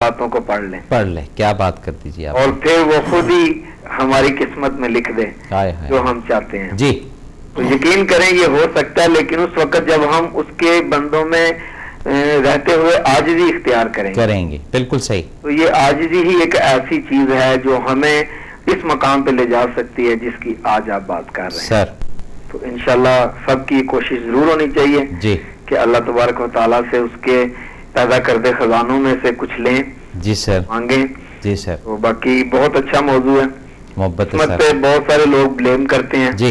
बातों को पढ़ लें, क्या बात कर दीजिए आप। और फिर वो खुद ही हमारी किस्मत में लिख दे जो हम चाहते हैं जी। तो यकीन करें ये हो सकता है, लेकिन उस वक्त जब हम उसके बंदों में रहते हुए आजिज़ी इख्तियार करेंगे। बिल्कुल सही। तो ये आजिज़ी ही एक ऐसी चीज है जो हमें इस मकाम पे ले जा सकती है जिसकी आज आप बात कर रहे हैं सर। तो इंशाल्लाह सबकी कोशिश जरूर होनी चाहिए जी कि अल्लाह तबारक व तआला से उसके पैदा करदे खजानों में से कुछ लें। जी सर। मांगे। जी सर। तो बाकी बहुत अच्छा मौजू है। मोहब्बत पे बहुत सारे लोग ब्लेम करते हैं जी,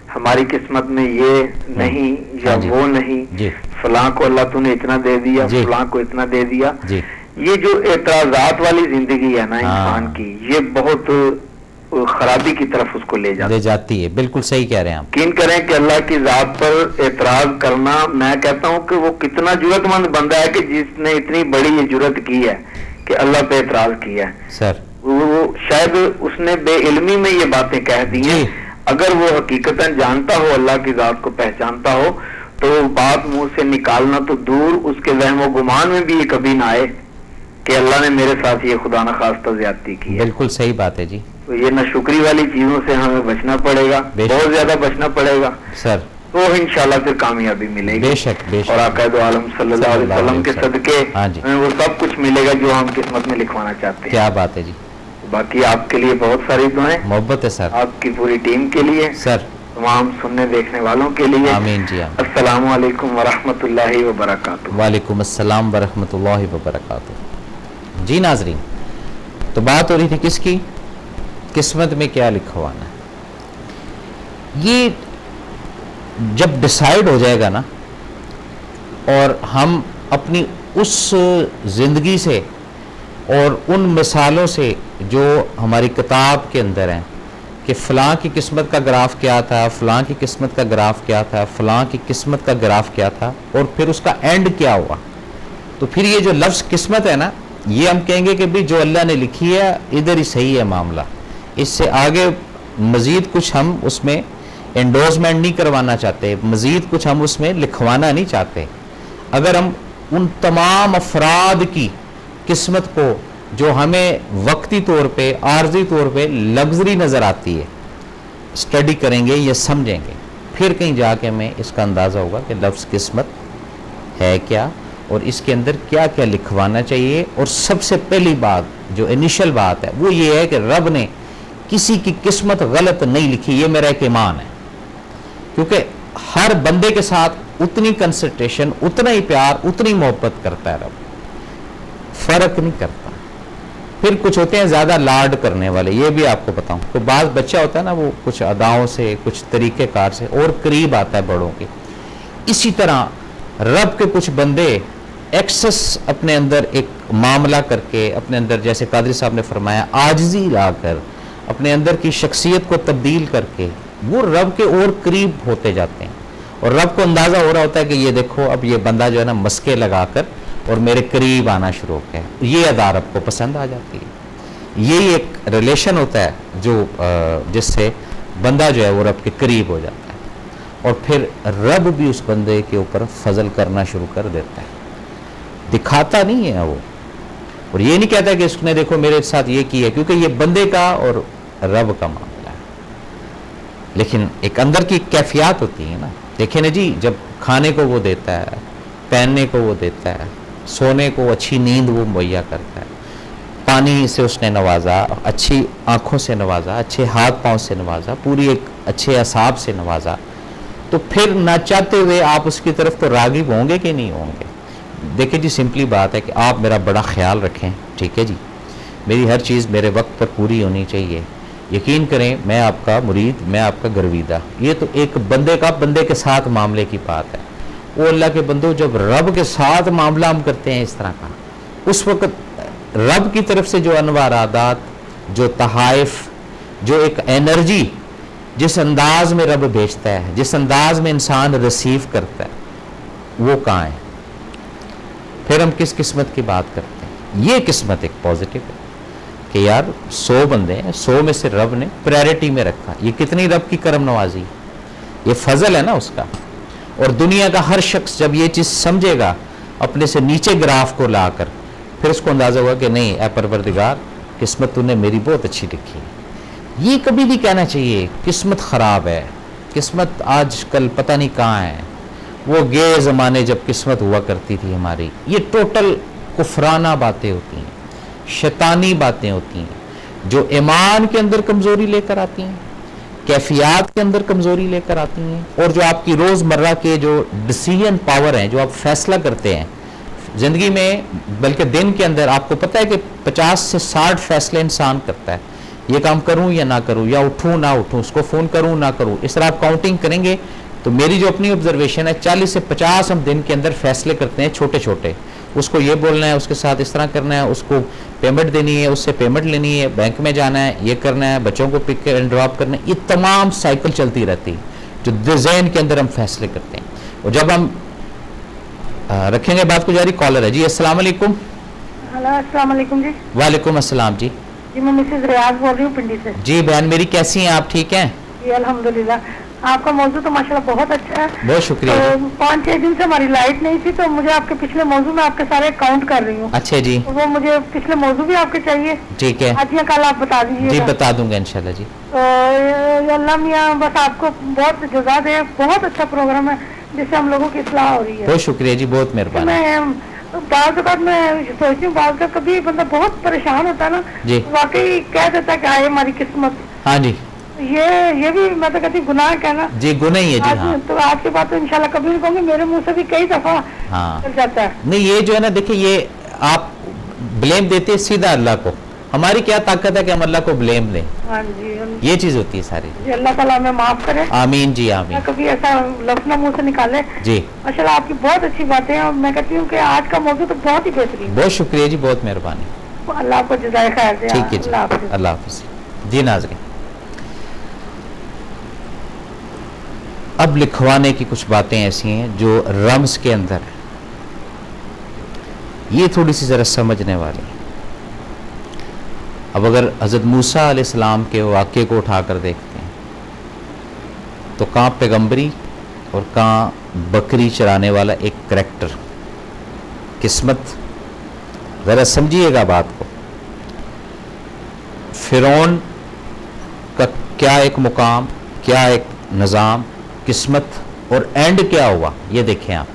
हमारी किस्मत में ये नहीं या वो नहीं, फलां को अल्लाह तूने इतना दे दिया, फलां को इतना दे दिया। ये जो एतराजात वाली जिंदगी है ना इंसान की, ये बहुत खराबी की तरफ उसको ले जाती है। बिल्कुल सही कह रहे हैं आप। यकीन करें कि अल्लाह की जात पर एतराज करना, मैं कहता हूँ कि वो कितना जुर्रतमंद बंदा है कि जिसने इतनी बड़ी ये जुर्रत की है कि अल्लाह पे एतराज किया है। सर वो शायद उसने बेइल्मी में ये बातें कह दी हैं। अगर वो हकीकतन जानता हो, अल्लाह की जात को पहचानता हो, तो बात मुंह से निकालना तो दूर, उसके वहम गुमान में भी ये कभी ना आए कि अल्लाह ने मेरे साथ ये खुदा न खास्ता ज्यादती की है। बिल्कुल सही बात है जी। तो ये नाशुक्री वाली चीजों से हमें बचना पड़ेगा, बहुत ज्यादा बचना पड़ेगा सर, तो इंशाल्लाह फिर कामयाबी मिलेगी। बेशक बेशक। और आकाद आलम सल्लल्लाहु अलैहि वसल्लम के सदके हमें वो सब कुछ मिलेगा जो हम किस्मत में लिखवाना चाहते हैं। क्या बात है जी। बाकी आपके लिए बहुत सारी दुआएं, मोहब्बत है सर, आपकी पूरी टीम के लिए सर, तमाम सुनने देखने वालों के लिए। आमीन जी। अस्सलामु अलैकुम वरहमतुल्लाहि वबरकातुहू। वालेकुम अस्सलाम वरहमतुल्लाहि वबरकातुहू। जी नाज़रीन, तो बात हो रही थी किसकी, किस्मत में क्या लिखवाना है। ये जब डिसाइड हो जाएगा ना, और हम अपनी उस जिंदगी से और उन मिसालों से जो हमारी किताब के अंदर हैं कि फ़लाँ की किस्मत का ग्राफ क्या था, फ़लाँ की किस्मत का ग्राफ क्या था, फ़लाँ की किस्मत का ग्राफ क्या था, और फिर उसका एंड क्या हुआ, तो फिर ये जो लफ्ज़ किस्मत है ना, ये हम कहेंगे कि भी जो अल्लाह ने लिखी है इधर ही सही है मामला, इससे आगे मज़ीद कुछ हम उसमें एंडोर्समेंट नहीं करवाना चाहते, मज़ीद कुछ हम उसमें लिखवाना नहीं चाहते। अगर हम उन तमाम अफराद की किस्मत को जो हमें वक्ती तौर पे, आर्जी तौर पे लग्जरी नज़र आती है, स्टडी करेंगे या समझेंगे, फिर कहीं जाके हमें इसका अंदाज़ा होगा कि लफ्ज़ किस्मत है क्या और इसके अंदर क्या क्या लिखवाना चाहिए। और सबसे पहली बात, जो इनिशियल बात है, वो ये है कि रब ने किसी की किस्मत गलत नहीं लिखी, ये मेरा एक ईमान है, क्योंकि हर बंदे के साथ उतनी कंसंट्रेशन, उतना ही प्यार, उतनी मोहब्बत करता है रब, फर्क नहीं करता। फिर कुछ होते हैं ज्यादा लाड करने वाले, ये भी आपको बताऊं, तो बाज बच्चा होता है ना, वो कुछ अदाओं से, कुछ तरीकेकार से और करीब आता है बड़ों के। इसी तरह रब के कुछ बंदे एक्सेस अपने अंदर एक मामला करके, अपने अंदर, जैसे कादरी साहब ने फरमाया, आजिज़ी लाकर अपने अंदर की शख्सियत को तब्दील करके वो रब के और करीब होते जाते हैं, और रब को अंदाज़ा हो रहा होता है कि ये देखो अब ये बंदा जो है ना मस्के लगाकर और मेरे करीब आना शुरू हो गया, ये अदा रब को पसंद आ जाती है। यही एक रिलेशन होता है जो जिससे बंदा जो है वो रब के करीब हो जाता है, और फिर रब भी उस बंदे के ऊपर फजल करना शुरू कर देता है। दिखाता नहीं है वो, और ये नहीं कहता कि उसने देखो मेरे साथ ये किया, क्योंकि ये बंदे का और रब का मामला है। लेकिन एक अंदर की कैफियत होती है ना, देखे ना जी, जब खाने को वो देता है, पहनने को वो देता है, सोने को अच्छी नींद वो मुहैया करता है, पानी से उसने नवाजा, अच्छी आंखों से नवाजा, अच्छे हाथ पांव से नवाजा, पूरी एक अच्छे असाब से नवाजा, तो फिर ना चाहते हुए आप उसकी तरफ तो रागिब होंगे कि नहीं होंगे। देखिए जी, सिंपली बात है कि आप मेरा बड़ा ख्याल रखें, ठीक है जी, मेरी हर चीज़ मेरे वक्त पर पूरी होनी चाहिए। यकीन करें, मैं आपका मुरीद, मैं आपका गर्विदा, ये तो एक बंदे का बंदे के साथ मामले की बात है। वो अल्लाह के बंदो, जब रब के साथ मामला हम करते हैं इस तरह का, उस वक्त रब की तरफ से जो अनवारादात, जो तहाइफ, जो एक एनर्जी जिस अंदाज में रब भेजता है, जिस अंदाज में इंसान रिसीव करता है, वो कहाँ है। फिर हम किस किस्मत की बात करते हैं। ये किस्मत एक पॉजिटिव है कि यार 100 बंदे हैं, 100 में से रब ने प्रायोरिटी में रखा। ये कितनी रब की करम नवाजी, ये फजल है ना उसका। और दुनिया का हर शख्स जब ये चीज़ समझेगा, अपने से नीचे ग्राफ को लाकर, फिर उसको अंदाज़ा हुआ कि नहीं ऐ परवरदिगार, किस्मत तूने मेरी बहुत अच्छी लिखी है। ये कभी नहीं कहना चाहिए किस्मत ख़राब है, किस्मत आजकल पता नहीं कहाँ है। वो गे ज़माने जब किस्मत हुआ करती थी हमारी, ये टोटल कुफराना बातें होती हैं, शैतानी बातें होती हैं, जो ईमान के अंदर कमज़ोरी लेकर आती हैं, कैफियत के अंदर कमज़ोरी लेकर आती हैं, और जो आपकी रोज़मर्रा के जो डिसीजन पावर हैं, जो आप फैसला करते हैं ज़िंदगी में, बल्कि दिन के अंदर आपको पता है कि 50 से 60 फैसले इंसान करता है, ये काम करूं या ना करूं, या उठूं ना उठूं, उसको फ़ोन करूं ना करूं। इस तरह आप काउंटिंग करेंगे तो मेरी जो अपनी ऑब्जर्वेशन है 40 से 50 हम दिन के अंदर फैसले करते हैं छोटे छोटे। उसको ये बोलना है, उसके साथ इस तरह करना है, उसको पेमेंट देनी है, उससे पेमेंट लेनी है, बैंक में जाना है, ये करना है, बच्चों को पिक एंड ड्रॉप करना है, ये तमाम साइकिल चलती रहती है जो ज़हन के अंदर हम फैसले करते हैं। और जब हम रखेंगे बात को जारी, कॉलर है जी, अस्सलाम वालेकुम। हेलो, अस्सलाम वालेकुम जी। वालेकुम अस्सलाम जी। जी मैं मिसेज रियाज बोल रही हूँ पिंडी से। जी बहन मेरी, कैसी हैं आप, ठीक हैं? जी अल्हम्दुलिल्लाह, आपका मौजू तो माशाल्लाह बहुत अच्छा है। बहुत शुक्रिया। तो 5-6 दिन से हमारी लाइट नहीं थी, तो मुझे आपके पिछले मौजू में आपके सारे काउंट कर रही हूँ। अच्छा जी। तो वो मुझे पिछले मौजू भी आपके चाहिए। ठीक है, आज या कल आप बता दीजिए। जी बता दूंगा इंशाल्लाह जी। तो अल्लाह मियां बस आपको बहुत जज़ा दे, बहुत अच्छा प्रोग्राम है जिससे हम लोगों की इस्लाह हो रही है। बहुत शुक्रिया जी, बहुत मेहरबानी। मैं बाद में सोचती हूँ, बाद कभी बंदा बहुत परेशान होता है ना, जी, वाकई कह देता है कि आए हमारी किस्मत। हाँ जी, ये भी मैं तो कहती गुनाह कहना जी, गुनाह ही है जी। हाँ, तो आज के बाद तो इंशाल्लाह कभी नहीं कहूँगी, मेरे मुंह से भी कई दफा हाँ चल जाता है। नहीं, ये जो है ना, देखिए ये आप ब्लेम देते हैं सीधा अल्लाह को, हमारी क्या ताकत है कि हम अल्लाह को ब्लेम दें। हाँ जी, ये चीज होती है सारी। जी अल्लाह ताला हमें माफ करे। आमीन जी, आमीन। कभी ऐसा लफ्ज़ ना मुंह से निकाले जी। माशाल्लाह आपकी बहुत अच्छी बातें हैं, और मैं कहती हूँ कि आज का मौजू तो बहुत ही बेहतरीन। बहुत शुक्रिया जी, बहुत मेहरबानी। अल्लाह आपको जज़ाए खैर दे। ठीक है जी, अल्लाह हाफिज़ जी। नाज़रीन, अब लिखवाने की कुछ बातें ऐसी हैं जो रम्ज़ के अंदर है, ये थोड़ी सी ज़रा समझने वाली है। अब अगर हज़रत मूसा अलैहिस्सलाम के वाक़े को उठाकर देखते हैं तो कहाँ पैगम्बरी और कहाँ बकरी चराने वाला एक करैक्टर, किस्मत। ज़रा समझिएगा बात को। फ़िरौन का क्या एक मुकाम, क्या एक निज़ाम, किस्मत, और एंड क्या हुआ, ये देखें आप।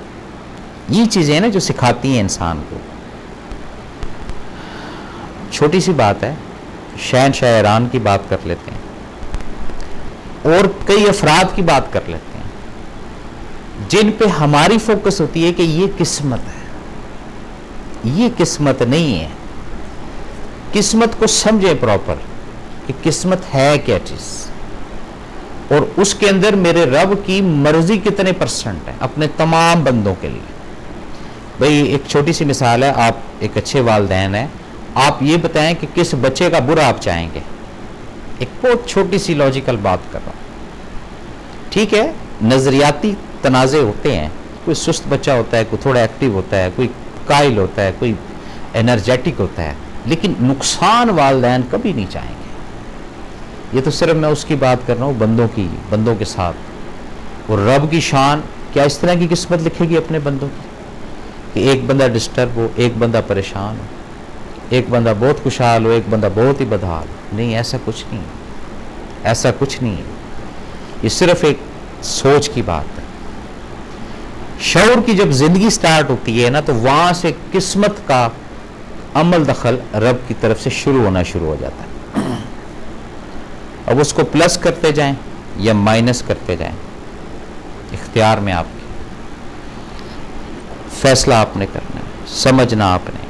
ये चीज़ें ना जो सिखाती हैं इंसान को। छोटी सी बात है, शहनशाह ईरान की बात कर लेते हैं और कई अफराद की बात कर लेते हैं जिन पे हमारी फोकस होती है कि ये किस्मत है। ये किस्मत नहीं है। किस्मत को समझें प्रॉपर कि किस्मत है क्या चीज़, और उसके अंदर मेरे रब की मर्जी कितने % है अपने तमाम बंदों के लिए। भाई एक छोटी सी मिसाल है, आप एक अच्छे वालिदैन हैं, आप ये बताएं कि किस बच्चे का बुरा आप चाहेंगे। एक बहुत छोटी सी लॉजिकल बात कर रहा हूँ, ठीक है। नज़रियाती तनाज़े होते हैं, कोई सुस्त बच्चा होता है, कोई थोड़ा एक्टिव होता है, कोई कायल होता है, कोई एनर्जेटिक होता है, लेकिन नुकसान वालिदैन कभी नहीं चाहेंगे। ये तो सिर्फ मैं उसकी बात कर रहा हूँ बंदों की, बंदों के साथ। और रब की शान क्या इस तरह की किस्मत लिखेगी अपने बंदों की कि एक बंदा डिस्टर्ब हो, एक बंदा परेशान हो, एक बंदा बहुत खुशहाल हो, एक बंदा बहुत ही बदहाल। नहीं, ऐसा कुछ नहीं है, ऐसा कुछ नहीं है। ये सिर्फ एक सोच की बात है। शऊर की जब जिंदगी स्टार्ट होती है ना, तो वहां से किस्मत का अमल दखल रब की तरफ से शुरू होना शुरू हो जाता है। अब उसको प्लस करते जाएं या माइनस करते जाएं, इख्तियार में आपके, फैसला आपने करना है, समझना आपने।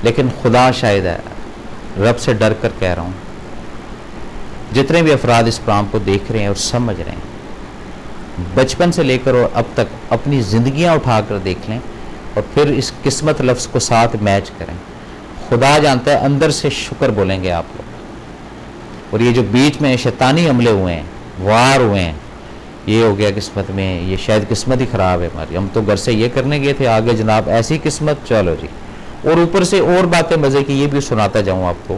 लेकिन खुदा शायद है, रब से डर कर कह रहा हूँ, जितने भी अफराद इस प्रोग्राम को देख रहे हैं और समझ रहे हैं, बचपन से लेकर और अब तक अपनी ज़िंदगियाँ उठाकर देख लें और फिर इस किस्मत लफ्ज़ को साथ मैच करें। खुदा जानता है अंदर से शुक्र बोलेंगे आप लोग। और ये जो बीच में शैतानी हमले हुए हैं, वार हुए हैं, ये हो गया किस्मत में, ये शायद किस्मत ही ख़राब है हमारी, हम तो घर से ये करने गए थे, आगे जनाब ऐसी किस्मत, चलो जी। और ऊपर से और बातें मज़े की ये भी सुनाता जाऊँ आपको।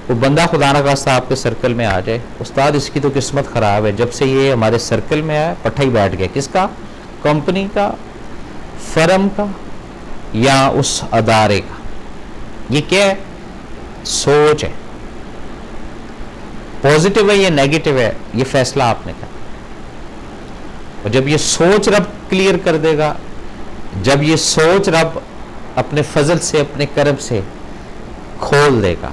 वो बंदा खुदा ना खास्ता आपके सर्कल में आ जाए, उस्ताद इसकी तो किस्मत ख़राब है, जब से ये हमारे सर्कल में आया पट्टा ही बैठ गया। किसका? कंपनी का, फर्म का, या उस अदारे का। ये क्या है? सोच है। पॉजिटिव है या नेगेटिव है, ये फैसला आपने करना। और जब ये सोच रब क्लियर कर देगा, जब ये सोच रब अपने फजल से, अपने करम से खोल देगा,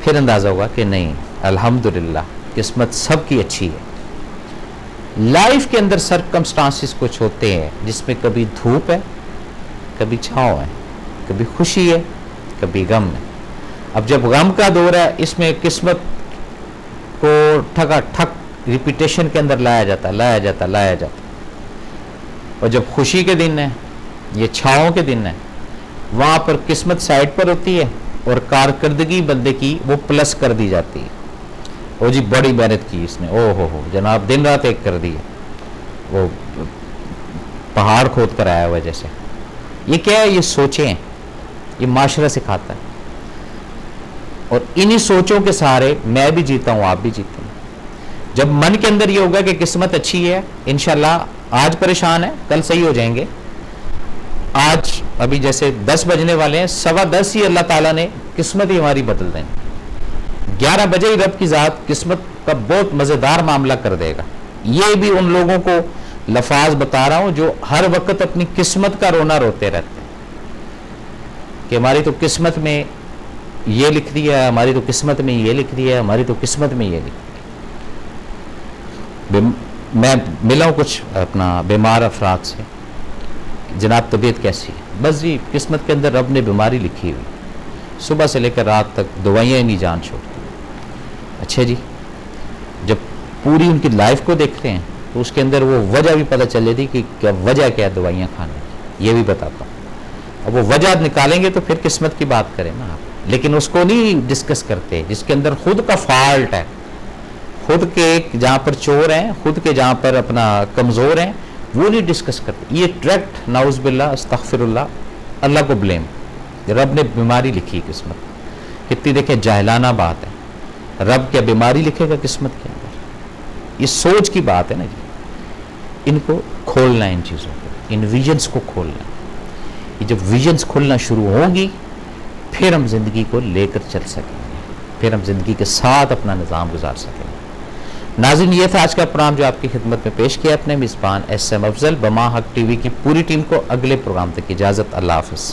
फिर अंदाजा होगा कि नहीं, अल्हम्दुलिल्लाह, किस्मत सबकी अच्छी है। लाइफ के अंदर सर्कमस्टांसिस कुछ होते हैं जिसमें कभी धूप है, कभी छांव है, कभी खुशी है, कभी गम है। अब जब गम का दौर है, इसमें किस्मत को ठक रिपीटेशन के अंदर लाया जाता। और जब खुशी के दिन है, ये छाँव के दिन है, वहाँ पर किस्मत साइड पर होती है और कारकर्दगी बंदे की वो प्लस कर दी जाती है। ओ जी, बड़ी मेहनत की इसने, ओ हो जनाब, दिन रात एक कर दी है, वो पहाड़ खोद कर आया हुआ जैसे। ये क्या है? ये सोचें, ये माशरा सिखाता है। और इन्हीं सोचों के सहारे मैं भी जीता हूँ, आप भी जीते हैं। जब मन के अंदर ये होगा कि किस्मत अच्छी है, इंशाल्लाह आज परेशान है, कल सही हो जाएंगे। आज अभी जैसे 10 बजने वाले हैं, 10:15 ही अल्लाह ताला ने किस्मत ही हमारी बदल देंगे। 11 बजे ही रब की ज़ात किस्मत का बहुत मज़ेदार मामला कर देगा। ये भी उन लोगों को लफाज बता रहा हूँ जो हर वक्त अपनी किस्मत का रोना रोते रहते हैं कि हमारी तो किस्मत में ये लिख दिया, हमारी तो किस्मत में ये लिख दिया, हमारी तो किस्मत में ये लिख दिया। मैं मिला हूँ कुछ अपना बीमार अफराद से, जनाब तबीयत कैसी है? बस जी, किस्मत के अंदर रब ने बीमारी लिखी हुई, सुबह से लेकर रात तक दवाइयाँ नहीं जान छोड़ती। अच्छा जी, जब पूरी उनकी लाइफ को देखते हैं तो उसके अंदर वो वजह भी पता चल जाती कि क्या वजह क्या है दवाइयाँ खाने की, ये भी बताता हूँ। अब वो वजह निकालेंगे तो फिर किस्मत की बात करें ना आप, लेकिन उसको नहीं डिस्कस करते जिसके अंदर खुद का फॉल्ट है, खुद के जहाँ पर चोर हैं, खुद के जहाँ पर अपना कमज़ोर हैं, वो नहीं डिस्कस करते। ये डायरेक्ट नाउज़ बिल्लाह अस्तगफिरुल्लाह, अल्लाह को ब्लेम। रब ने बीमारी लिखी किस्मत, कितनी देखें जाहिलाना बात है। रब क्या बीमारी लिखेगा किस्मत के अंदर? ये सोच की बात है ना जी। इनको खोलना है, इन चीज़ों को, इन विजन्स को खोलना। ये जब विजन्स खुलना शुरू होंगी, फिर हम जिंदगी को लेकर चल सकेंगे, फिर हम जिंदगी के साथ अपना निज़ाम गुजार सकेंगे। नाज़रीन, ये था आज का प्रोग्राम जो आपकी खिदमत में पेश किया अपने मेज़बान SM अफजल। बमा हक TV की पूरी टीम को अगले प्रोग्राम तक इजाज़त। अल्लाह हाफ़िज़।